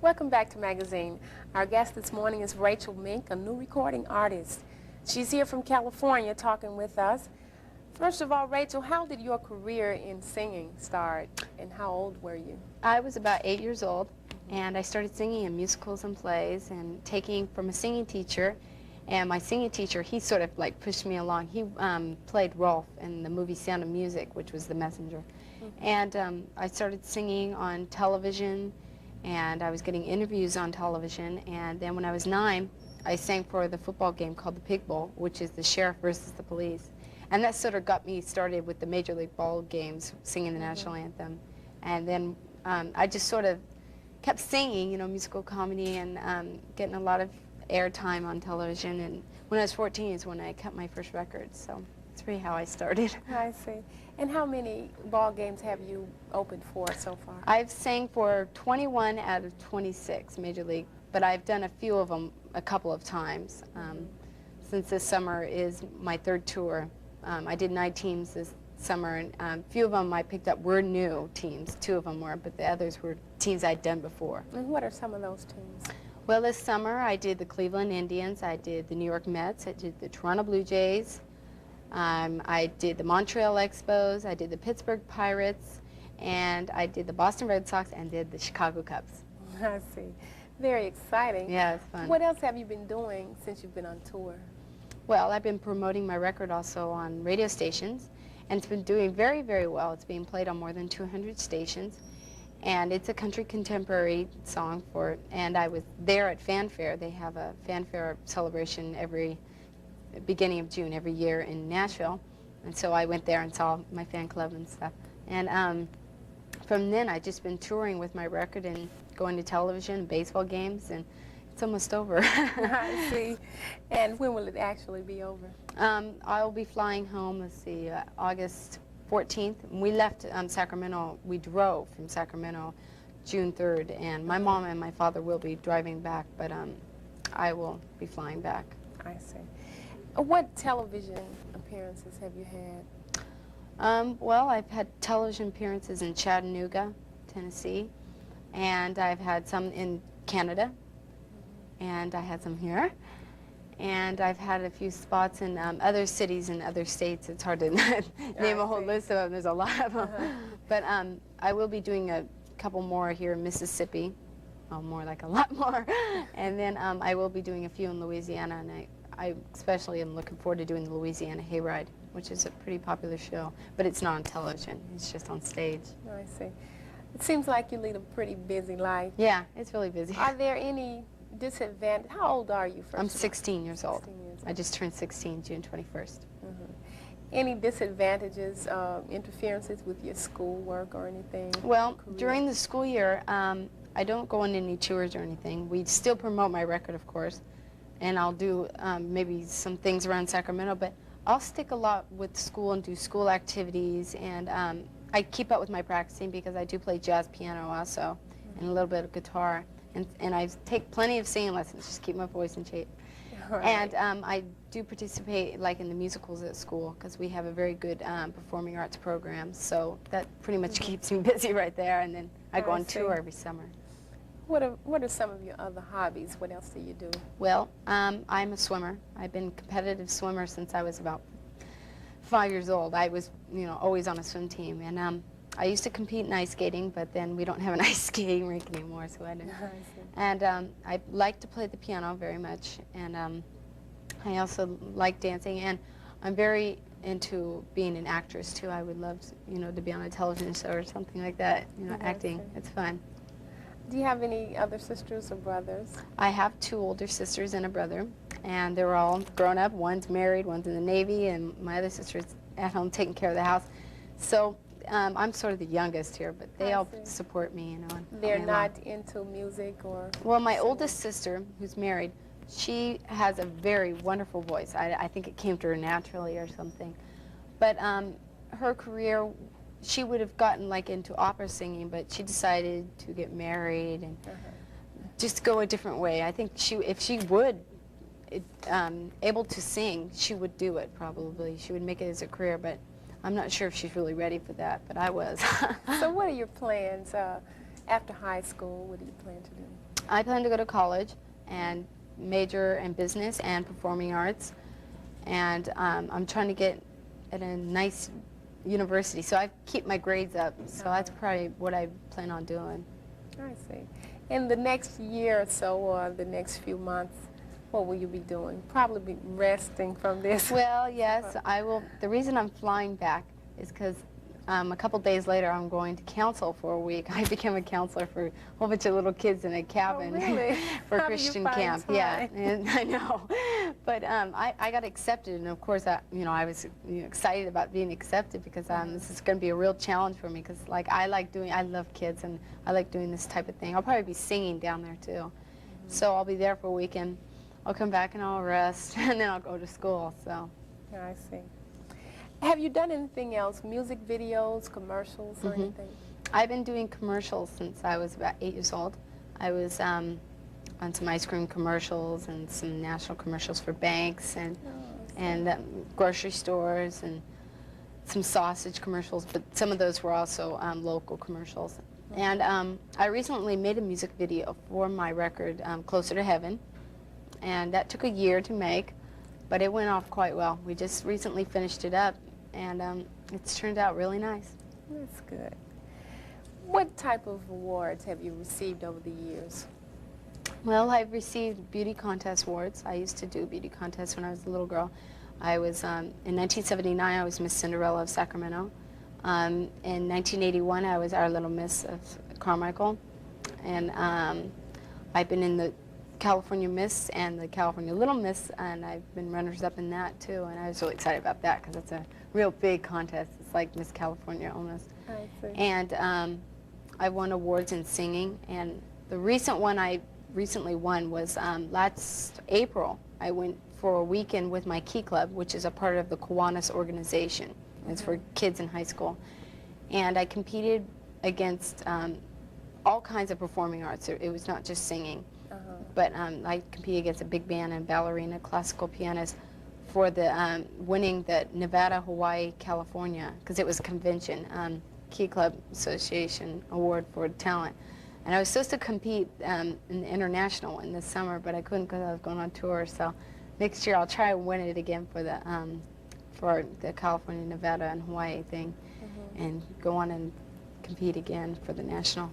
Welcome back to Magazine. Our guest this morning is Rachel Minke, a new recording artist. She's here from California talking with us. First of all, Rachel, how did your career in singing start, and how old were you? I was about 8 years old, and I started singing in musicals and plays and taking from a singing teacher. And my singing teacher, he sort of like pushed me along. He played Rolf in the movie Sound of Music, which was The Messenger. And I started singing on television, and I was getting interviews on television. And then when I was 9, I sang for the football game called the Pig Bowl, which is the sheriff versus the police. And that sort of got me started with the Major League Ball games, singing the national anthem. And then I just sort of kept singing, you know, musical comedy and getting a lot of airtime on television. And when I was 14 is when I cut my first record. So that's really how I started. I see. And how many ball games have you opened for so far? I've sang for 21 out of 26 Major League, but I've done a few of them a couple of times. Since this summer is my third tour. I did 9 teams this summer, and a few of them I picked up were new teams. 2 of them were, but the others were teams I'd done before. And what are some of those teams? Well, this summer I did the Cleveland Indians, I did the New York Mets, I did the Toronto Blue Jays, I did the Montreal Expos, I did the Pittsburgh Pirates, and I did the Boston Red Sox and did the Chicago Cubs. I see. Very exciting. Yeah, it's fun. What else have you been doing since you've been on tour? Well, I've been promoting my record also on radio stations, and it's been doing very, very well. It's being played on more than 200 stations, and it's a country contemporary song and I was there at Fanfare. They have a Fanfare celebration every beginning of June every year in Nashville, and so I went there and saw my fan club and stuff. And from then I've just been touring with my record and going to television, baseball games, and it's almost over. I see. And when will it actually be over? I'll be flying home, let's see, August 14th. We left Sacramento, we drove from Sacramento June 3rd, and my mom and my father will be driving back, but I will be flying back. I see. What television appearances have you had? Well, I've had television appearances in Chattanooga, Tennessee, and I've had some in Canada, and I had some here, and I've had a few spots in other cities in other states. It's hard to name a whole list of them. There's a lot of them. But I will be doing a couple more here in Mississippi, more like a lot more, and then I will be doing a few in Louisiana, and I especially am looking forward to doing the Louisiana Hayride, which is a pretty popular show, but it's not on television. It's just on stage. Oh, I see. It seems like you lead a pretty busy life. Yeah, it's really busy. Are there any disadvantages? How old are you first? I'm 16 years old. 16 years old. I just turned 16 June 21st. Any disadvantages, interferences with your schoolwork or anything? Well, during the school year, I don't go on any tours or anything. We still promote my record, of course, and I'll do maybe some things around Sacramento, but I'll stick a lot with school and do school activities, and I keep up with my practicing because I do play jazz piano also, and a little bit of guitar, and I take plenty of singing lessons, just keep my voice in shape. Right. And I do participate like in the musicals at school because we have a very good performing arts program, so that pretty much keeps me busy right there, and then I go on tour every summer. What are some of your other hobbies? What else do you do? Well, I'm a swimmer. I've been a competitive swimmer since I was about 5 years old. I was, you know, always on a swim team, and I used to compete in ice skating, but then we don't have an ice skating rink anymore, so I didn't. And I like to play the piano very much, and I also like dancing, and I'm very into being an actress too. I would love, you know, to be on a television show or something like that. You know, acting. It's fun. Do you have any other sisters or brothers? I have 2 older sisters and a brother, and they're all grown up. One's married, one's in the Navy, and my other sister's at home taking care of the house. So I'm sort of the youngest here, but they all support me, you know. They're not into music or? Well, my oldest sister, who's married, she has a very wonderful voice. I think it came to her naturally or something. But her career, she would have gotten like into opera singing, but she decided to get married and just go a different way. I think if she would able to sing, she would do it probably. She would make it as a career, but I'm not sure if she's really ready for that, but I was. So what are your plans after high school? What do you plan to do? I plan to go to college and major in business and performing arts, and I'm trying to get at a nice university, so I keep my grades up, so that's probably what I plan on doing. I see. In the next year or so, or the next few months, what will you be doing? Probably be resting from this. Well, yes, I will. The reason I'm flying back is because a couple days later I'm going to counsel for a week. I became a counselor for a whole bunch of little kids in a cabin. Oh, really? For How do you Christian find camp. time? Yeah, and I know. But I got accepted, and of course, I was excited about being accepted because this is going to be a real challenge for me because I love kids and I like doing this type of thing. I'll probably be singing down there too. So I'll be there for a week and I'll come back and I'll rest and then I'll go to school. So. I see. Have you done anything else? Music videos, commercials, or anything? I've been doing commercials since I was about 8 years old. I was on some ice cream commercials and some national commercials for banks and grocery stores and some sausage commercials, but some of those were also local commercials. And I recently made a music video for my record, Closer to Heaven, and that took a year to make, but it went off quite well. We just recently finished it up, and it's turned out really nice. That's good. What type of awards have you received over the years? Well, I've received beauty contest awards. I used to do beauty contests when I was a little girl. I was, in 1979, I was Miss Cinderella of Sacramento. In 1981, I was Our Little Miss of Carmichael. And I've been in the California Miss and the California Little Miss, and I've been runners-up in that, too. And I was really excited about that because it's a real big contest. It's like Miss California, almost. I see. And I won awards in singing. And the recent one I recently won was last April. I went for a weekend with my Key Club, which is a part of the Kiwanis organization. It's for kids in high school. And I competed against all kinds of performing arts. It was not just singing. But I competed against a big band and ballerina, classical pianist for the winning the Nevada, Hawaii, California, because it was a convention, Key Club Association Award for Talent. And I was supposed to compete in the international one this summer, but I couldn't because I was going on tour. So next year I'll try and win it again for the California, Nevada, and Hawaii thing, and go on and compete again for the national.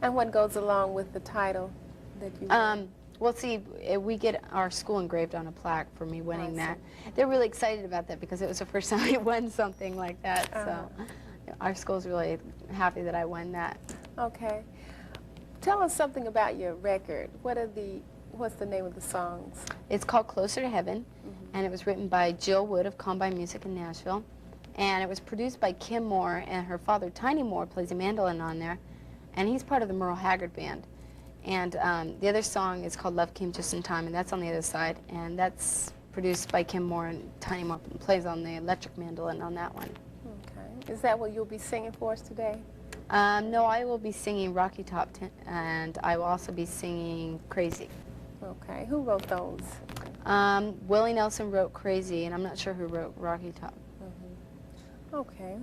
And what goes along with the title that you win? Well, see, we get our school engraved on a plaque for me winning that. They're really excited about that because it was the first time I won something like that. So our school's really happy that I won that. Okay. Tell us something about your record. What's the name of the songs? It's called Closer to Heaven, and it was written by Jill Wood of Combine Music in Nashville. And it was produced by Kim Moore, and her father, Tiny Moore, plays a mandolin on there. And he's part of the Merle Haggard Band. And the other song is called Love Came Just in Time, and that's on the other side. And that's produced by Kim Moore, and Tiny Moore plays on the electric mandolin on that one. Okay. Is that what you'll be singing for us today? No, I will be singing Rocky Top 10, and I will also be singing Crazy. Okay. Who wrote those? Willie Nelson wrote Crazy, and I'm not sure who wrote Rocky Top. Okay.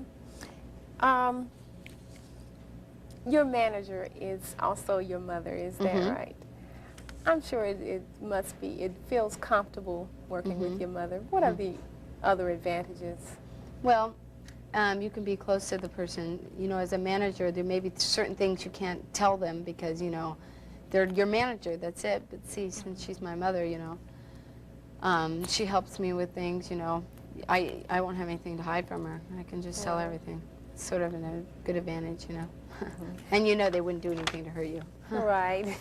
Your manager is also your mother, is that right? I'm sure it must be. It feels comfortable working with your mother. What are the other advantages? Well, you can be close to the person. You know, as a manager, there may be certain things you can't tell them because, you know, they're your manager, that's it. But see, since she's my mother, you know, she helps me with things, you know. I won't have anything to hide from her. I can just tell everything. It's sort of a good advantage, you know. And you know they wouldn't do anything to hurt you. Right.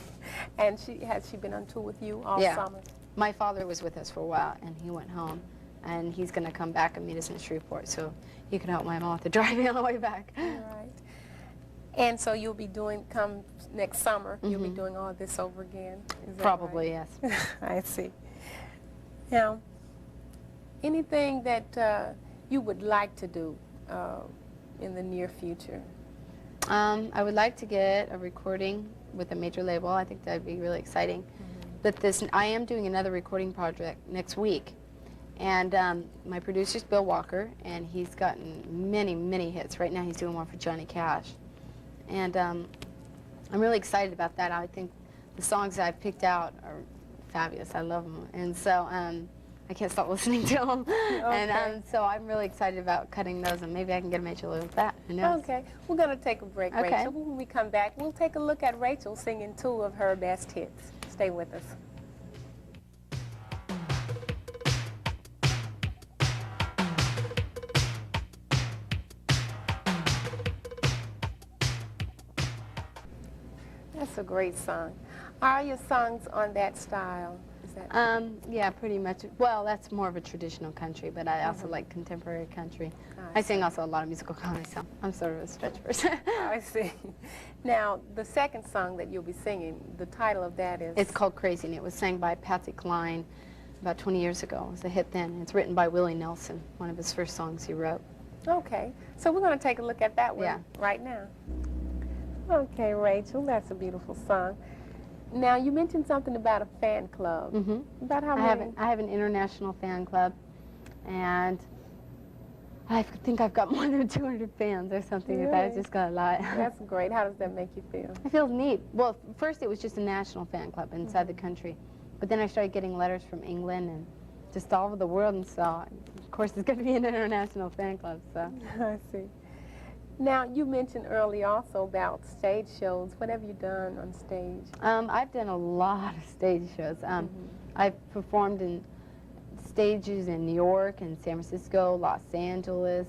And has she been on tour with you all summer? My father was with us for a while, and he went home. And he's going to come back and meet us in Shreveport, so he can help my mom with the driving on the way back. All right. And so you'll be come next summer, you'll be doing all this over again? Is that Probably, right? yes. I see. Now, anything that you would like to do in the near future? I would like to get a recording with a major label. I think that would be really exciting. But I am doing another recording project next week. And my producer's Bill Walker, and he's gotten many, many hits. Right now he's doing one for Johnny Cash. And I'm really excited about that. I think the songs I've picked out are fabulous. I love them. And so I can't stop listening to them. Okay. And so I'm really excited about cutting those, and maybe I can get Rachel with that. Who knows? Okay. We're going to take a break, Okay. Rachel. When we come back, we'll take a look at Rachel singing 2 of her best hits. Stay with us. That's a great song. Are your songs on that style? Is that Yeah, pretty much. Well, that's more of a traditional country, but I also like contemporary country. I sing also a lot of musical comedy, so I'm sort of a stretch person. I see. Now, the second song that you'll be singing, the title of that is? It's called Crazy, and it was sang by Patsy Cline about 20 years ago. It was a hit then. It's written by Willie Nelson, one of his first songs he wrote. Okay. So we're going to take a look at that one right now. Okay, Rachel, that's a beautiful song. Now, you mentioned something about a fan club. About how many? I have an international fan club, and I think I've got more than 200 fans or something. Really? Like that. I just got a lot. That's great. How does that make you feel? I feel neat. Well, first it was just a national fan club inside the country, but then I started getting letters from England and just all over the world, and so of course it's going to be an international fan club. So. I see. Now, you mentioned earlier also about stage shows. What have you done on stage? I've done a lot of stage shows. I've performed in stages in New York and San Francisco, Los Angeles,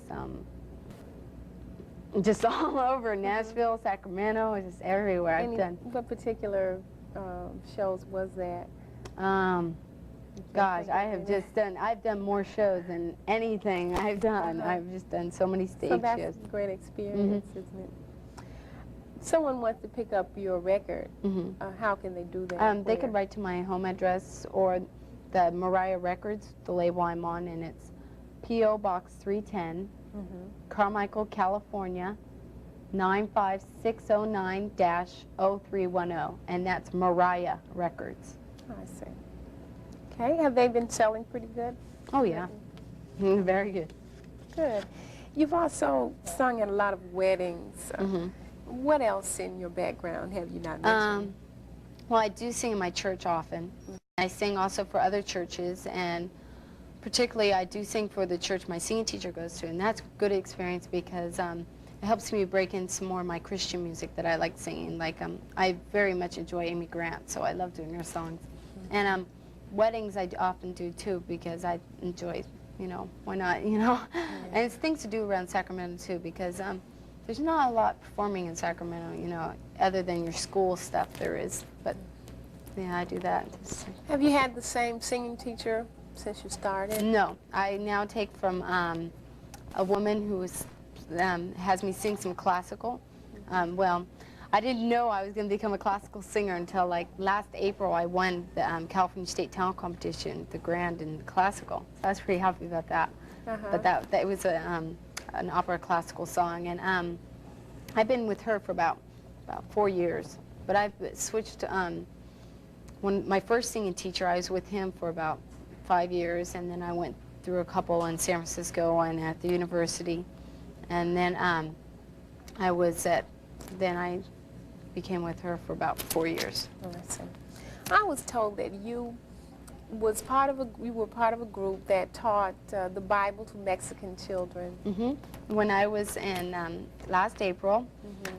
just all over, Nashville, Sacramento, just everywhere. I've done. What particular shows was that? Gosh, I've done more shows than anything I've done. I've just done so many stage shows. So that's a great experience, isn't it? Someone wants to pick up your record. How can they do that? They could write to my home address or the Mariah Records, the label I'm on, and it's P.O. Box 310, Carmichael, California, 95609-0310, and that's Mariah Records. I see. Okay, have they been selling pretty good? Oh, yeah. Very good. Good. You've also sung at a lot of weddings. What else in your background have you not mentioned? Well, I do sing in my church often. I sing also for other churches, and particularly I do sing for the church my singing teacher goes to, and that's a good experience because it helps me break in some more of my Christian music that I like singing. Like, I very much enjoy Amy Grant, so I love doing her songs. And weddings I often do too because I enjoy, why not, And it's things to do around Sacramento too because there's not a lot performing in Sacramento, other than your school stuff there is. But yeah, I do that. Have you had the same singing teacher since you started? No, I now take from a woman who has me sing some classical. Well, I didn't know I was going to become a classical singer until like last April I won the California State Talent Competition, the Grand in classical. So I was pretty happy about that. But that was an opera classical song, and I've been with her for about 4 years. But I've switched. When my first singing teacher, I was with him for about 5 years, and then I went through a couple in San Francisco and at the university, and then then I became with her for about 4 years. I was told that you were part of a group that taught the Bible to Mexican children. When I was in last April,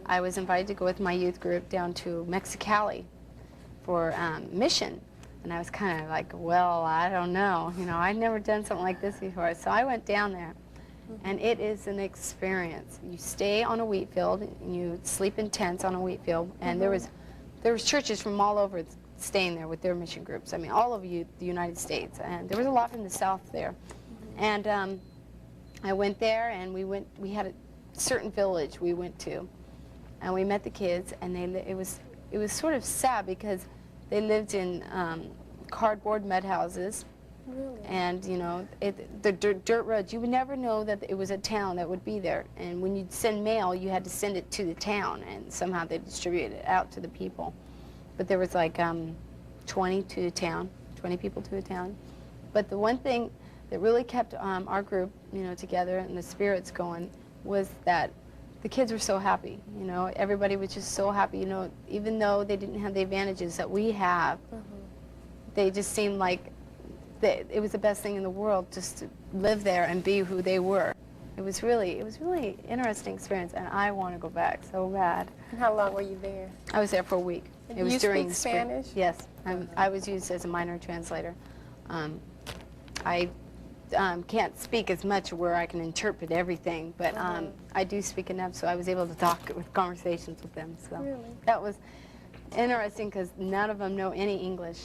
I was invited to go with my youth group down to Mexicali for mission, and I was kind of like, well, I don't know, I'd never done something like this before, so I went down there. And it is an experience. You stay on a wheat field, and you sleep in tents on a wheat field, and there was churches from all over staying there with their mission groups. I mean, all over the United States, and there was a lot from the South there. And I went there, and we had a certain village we went to, and we met the kids, and it was sort of sad because they lived in cardboard mud houses. Really? And the dirt roads, you would never know that it was a town that would be there. And when you'd send mail, you had to send it to the town, and somehow they distributed it out to the people. But there was like 20 people to a town. But the one thing that really kept our group, together and the spirits going was that the kids were so happy. You know, everybody was just so happy. You know, even though they didn't have the advantages that we have, they just seemed like it was the best thing in the world just to live there and be who they were. It was really interesting experience, and I want to go back so bad. And how long were you there? I was there for a week. And it was you during speak the spring. Spanish? Yes, I was used as a minor translator. I can't speak as much where I can interpret everything, but I do speak enough, so I was able to talk with conversations with them. So that was interesting because none of them know any English.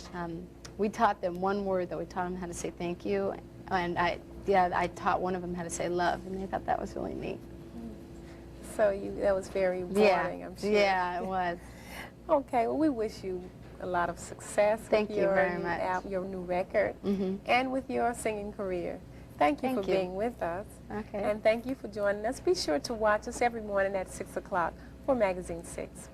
We taught them one word, though. We taught them how to say thank you, and I taught one of them how to say love, and they thought that was really neat. So that was very rewarding, I'm sure. Yeah, it was. Okay, well, we wish you a lot of success Thank with you very much. your new record and with your singing career. Thank you for being with us. Okay. And thank you for joining us. Be sure to watch us every morning at 6 o'clock for Magazine 6.